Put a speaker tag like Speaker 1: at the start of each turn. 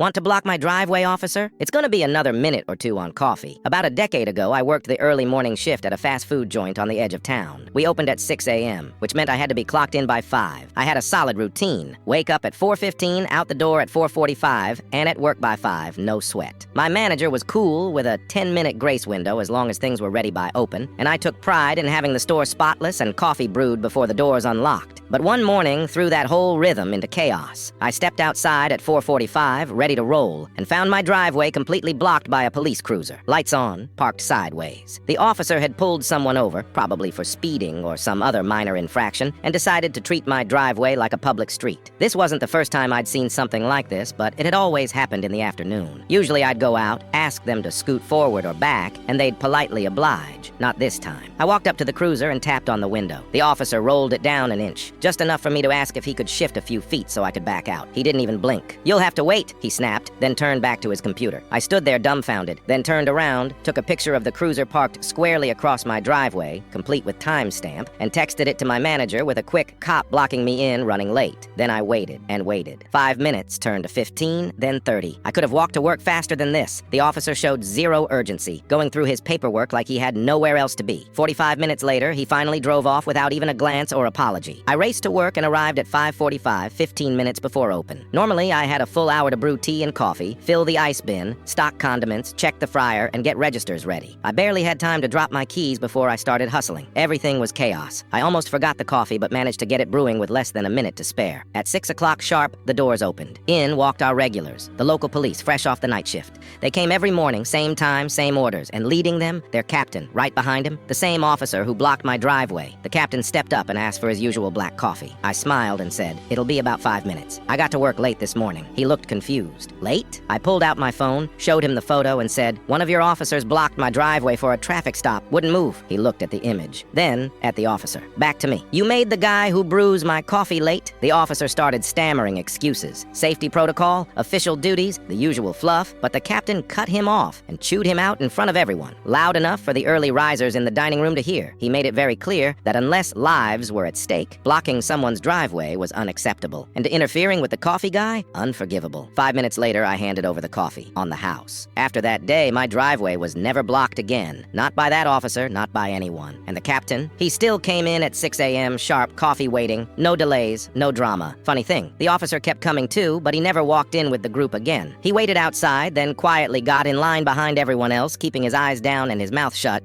Speaker 1: Want to block my driveway, officer? It's gonna be another minute or two on coffee. About a decade ago, I worked the early morning shift at a fast food joint on the edge of town. We opened at 6 a.m., which meant I had to be clocked in by 5. I had a solid routine. Wake up at 4:15, out the door at 4:45, and at work by 5, no sweat. My manager was cool with a 10-minute grace window as long as things were ready by open, and I took pride in having the store spotless and coffee brewed before the doors unlocked. But one morning threw that whole rhythm into chaos. I stepped outside at 4:45, ready to roll, and found my driveway completely blocked by a police cruiser. Lights on, parked sideways. The officer had pulled someone over, probably for speeding or some other minor infraction, and decided to treat my driveway like a public street. This wasn't the first time I'd seen something like this, but it had always happened in the afternoon. Usually I'd go out, ask them to scoot forward or back, and they'd politely oblige. Not this time. I walked up to the cruiser and tapped on the window. The officer rolled it down an inch, just enough for me to ask if he could shift a few feet so I could back out. He didn't even blink. "You'll have to wait," he snapped, then turned back to his computer. I stood there dumbfounded, then turned around, took a picture of the cruiser parked squarely across my driveway, complete with timestamp, and texted it to my manager with a quick "cop blocking me in, running late." Then I waited and waited. 5 minutes turned to 15, then 30. I could have walked to work faster than this. The officer showed zero urgency, going through his paperwork like he had nowhere else to be. 45 minutes later, he finally drove off without even a glance or apology. I raced to work and arrived at 5:45, 15 minutes before open. Normally, I had a full hour to brew tea and coffee, fill the ice bin, stock condiments, check the fryer, and get registers ready. I barely had time to drop my keys before I started hustling. Everything was chaos. I almost forgot the coffee, but managed to get it brewing with less than a minute to spare. At 6 o'clock sharp, the doors opened. In walked our regulars, the local police, fresh off the night shift. They came every morning, same time, same orders, and leading them, their captain, right behind him, the same officer who blocked my driveway. The captain stepped up and asked for his usual black coffee. I smiled and said, "It'll be about 5 minutes. I got to work late this morning." He looked confused. "Late?" I pulled out my phone, showed him the photo, and said, "One of your officers blocked my driveway for a traffic stop. Wouldn't move." He looked at the image, then at the officer. Back to me. "You made the guy who brews my coffee late?" The officer started stammering excuses. Safety protocol, official duties, the usual fluff, but the captain cut him off and chewed him out in front of everyone, loud enough for the early risers in the dining room to hear. He made it very clear that unless lives were at stake, blocking someone's driveway was unacceptable, and interfering with the coffee guy, unforgivable. 5 minutes later, I handed over the coffee, on the house. After that day, my driveway was never blocked again. Not by that officer, not by anyone. And the captain? He still came in at 6 a.m. sharp, coffee waiting, no delays, no drama. Funny thing, the officer kept coming too, but he never walked in with the group again. He waited outside, then quietly got in line behind everyone else, keeping his eyes down and his mouth shut.